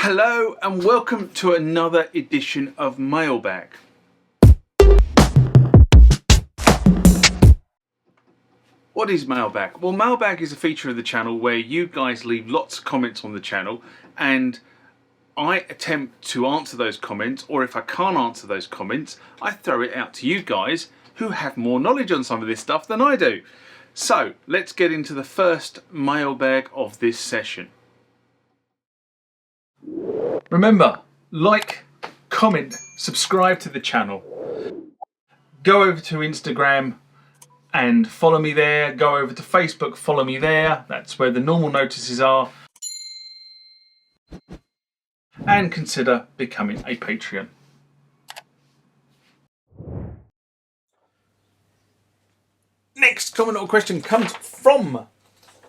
Hello and welcome to another edition of Mailbag. What is Mailbag? Well, Mailbag is a feature of the channel where you guys leave lots of comments on the channel and I attempt to answer those comments, or if I can't answer those comments, I throw it out to you guys who have more knowledge on some of this stuff than I do. So let's get into the first mailbag of this session. Remember, like, comment, subscribe to the channel. Go over to Instagram and follow me there. Go over to Facebook, follow me there. That's where the normal notices are. And consider becoming a Patreon. Next comment or question comes from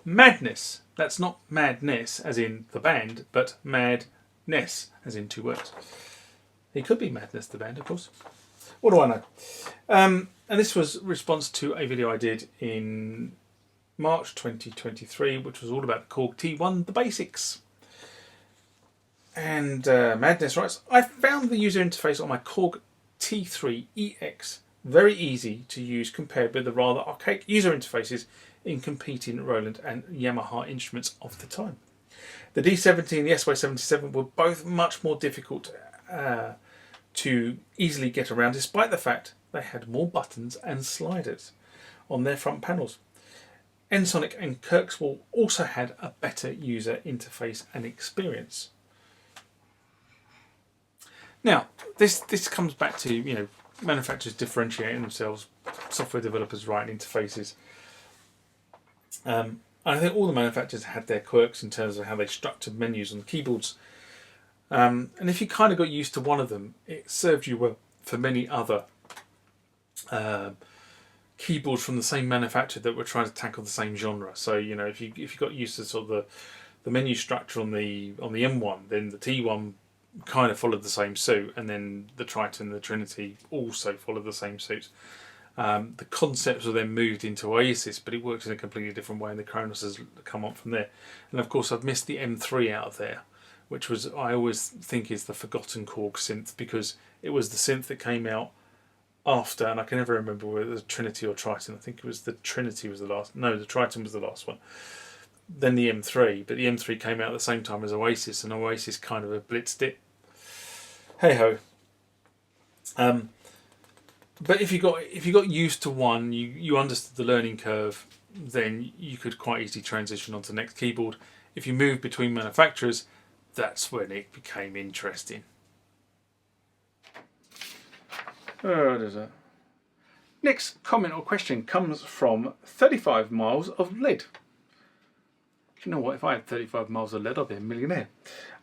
Madness. That's not madness as in the band, but madness as in 2 words. It could be Madness the band, of course. What do I know? And this was a response to a video I did in March 2023, which was all about the Korg T1, the basics. And Madness writes, I found the user interface on my Korg T3 EX very easy to use compared with the rather archaic user interfaces in competing Roland and Yamaha instruments of the time. The D-17 and the SY-77 were both much more difficult to easily get around, despite the fact they had more buttons and sliders on their front panels. Ensoniq and Kirkswall also had a better user interface and experience. Now, this comes back to, you know, manufacturers differentiating themselves, software developers writing interfaces. I think all the manufacturers had their quirks in terms of how they structured menus on the keyboards. And if you kind of got used to one of them, it served you well for many other keyboards from the same manufacturer that were trying to tackle the same genre. So, you know, if you got used to sort of the menu structure on the M1, then the T1 kind of followed the same suit, and then the Triton and the Trinity also followed the same suits. The concepts were then moved into Oasis, but it works in a completely different way, and the Kronos has come up from there. And of course, I've missed the M3 out of there, which was, I always think, is the forgotten Korg synth, because it was the synth that came out after, and I can never remember whether it was Trinity or Triton. I think it was the Trinity was the last. No, the Triton was the last one. Then the M3, but the M3 came out at the same time as Oasis, and Oasis kind of blitzed it. Hey ho. But if you got used to one, you understood the learning curve, then you could quite easily transition onto the next keyboard. If you move between manufacturers, that's when it became interesting. What is that? Next comment or question comes from 35 miles of lead. You know what, if I had 35 miles of lead, I'd be a millionaire.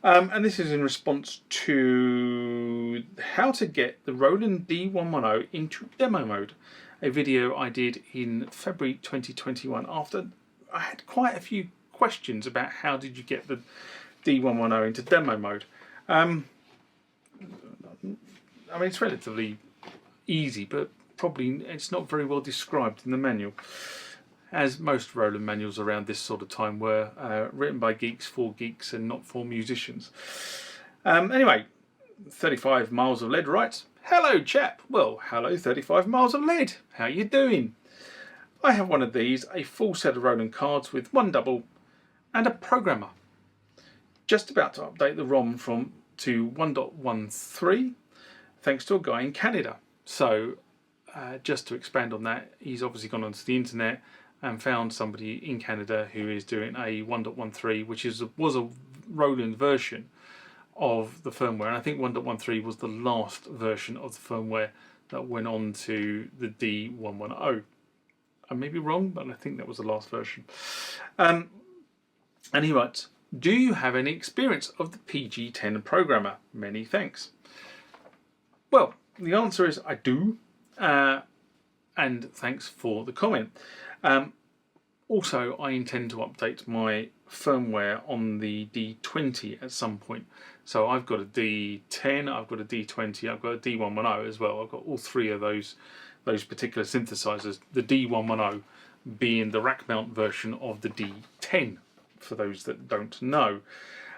And this is in response to how to get the Roland D-10 into demo mode, a video I did in February 2021 after I had quite a few questions about how did you get the D-10 into demo mode. I mean, it's relatively easy, but probably it's not very well described in the manual, as most Roland manuals around this sort of time were written by geeks for geeks and not for musicians. Anyway, 35 miles of lead writes, hello chap. Well, hello 35 miles of lead. How you doing? I have one of these, a full set of Roland cards with one double and a programmer. Just about to update the ROM to 1.13 thanks to a guy in Canada. So just to expand on that, he's obviously gone onto the internet and found somebody in Canada who is doing a 1.13, which was a Roland version of the firmware. And I think 1.13 was the last version of the firmware that went on to the D-110. I may be wrong, but I think that was the last version. And he writes, do you have any experience of the PG-10 Programmer? Many thanks. Well, the answer is I do. And thanks for the comment. Also, I intend to update my firmware on the D20 at some point. So I've got a D10, I've got a D20, I've got a D110 as well. I've got all three of those particular synthesizers. The D110 being the rack mount version of the D10, for those that don't know.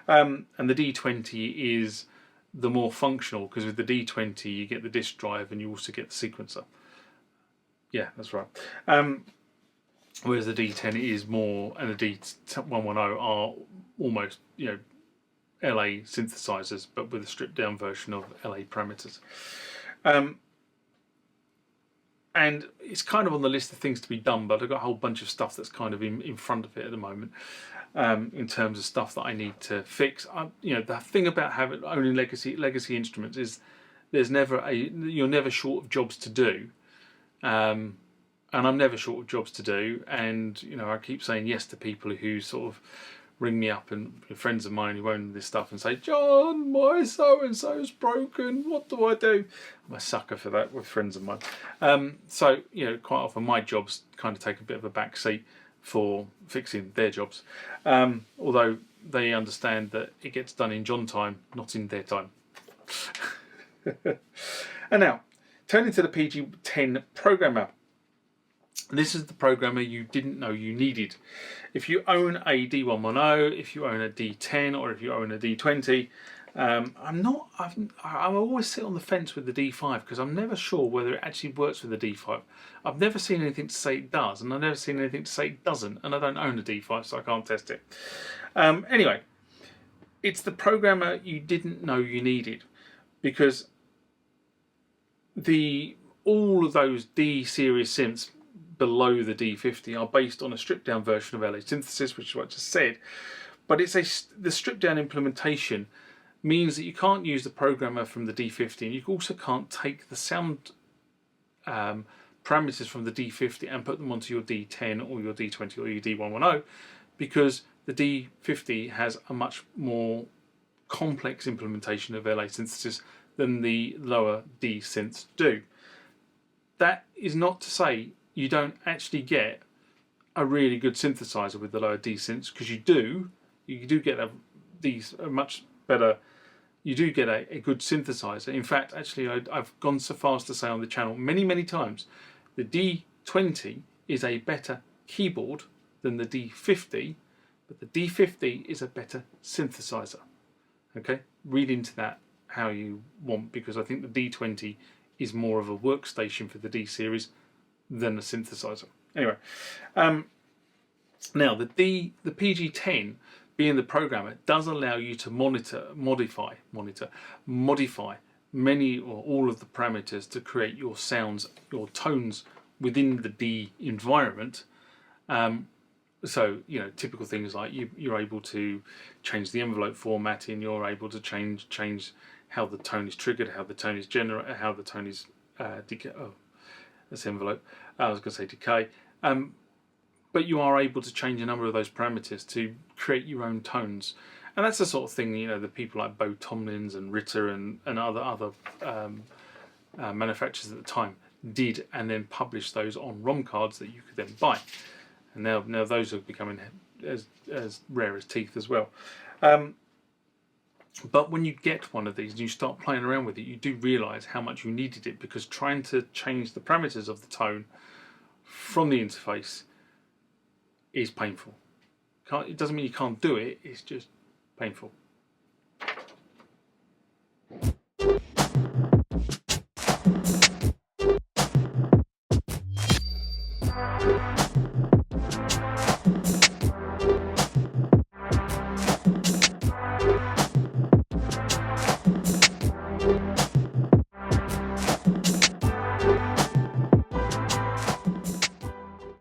And the D20 is the more functional, because with the D20 you get the disk drive and you also get the sequencer. Yeah, that's right. Whereas the D10 is more, and the D110 are almost, you know, LA synthesizers, but with a stripped down version of LA parameters. And it's kind of on the list of things to be done, but I've got a whole bunch of stuff that's kind of in front of it at the moment, in terms of stuff that I need to fix. You know, the thing about owning legacy instruments is you're never short of jobs to do. And I'm never short of jobs to do, and you know, I keep saying yes to people who sort of ring me up, and friends of mine who own this stuff, and say, "John, my so-and-so's broken, what do I do?" I'm a sucker for that with friends of mine. So, you know, quite often my jobs kind of take a bit of a back seat for fixing their jobs, although they understand that it gets done in John time, not in their time. And now, turning to the PG-10 Programmer. This is the programmer you didn't know you needed. If you own a D110, if you own a D10, or if you own a D20, I always sit on the fence with the D5 because I'm never sure whether it actually works with the D5. I've never seen anything to say it does, and I've never seen anything to say it doesn't, and I don't own a D5, so I can't test it. Anyway, it's the programmer you didn't know you needed, because all of those D series synths below the D50 are based on a stripped down version of LA synthesis, which is what I just said, but the stripped down implementation means that you can't use the programmer from the D50, and you also can't take the sound parameters from the D50 and put them onto your D10 or your D20 or your D110, because the D50 has a much more complex implementation of LA synthesis than the lower D synths do. That is not to say you don't actually get a really good synthesizer with the lower D synths, because you do get a much better, you do get a good synthesizer. In fact, actually, I've gone so far as to say on the channel many times, the D20 is a better keyboard than the D50, but the D50 is a better synthesizer. Okay, read into that how you want, because I think the D20 is more of a workstation for the D series than a synthesizer. Anyway, now the PG-10, being the programmer, does allow you to modify many or all of the parameters to create your sounds, your tones within the D environment. So, you know, typical things like you're able to change the envelope formatting, you're able to change how the tone is triggered, how the tone is generated, how the tone is that's envelope. I was going to say decay. But you are able to change a number of those parameters to create your own tones, and that's the sort of thing, you know, the people like Bo Tomlins and Ritter and other manufacturers at the time did, and then published those on ROM cards that you could then buy. And now those are becoming as rare as teeth as well. But when you get one of these and you start playing around with it, you do realise how much you needed it, because trying to change the parameters of the tone from the interface is painful. It doesn't mean you can't do it, it's just painful.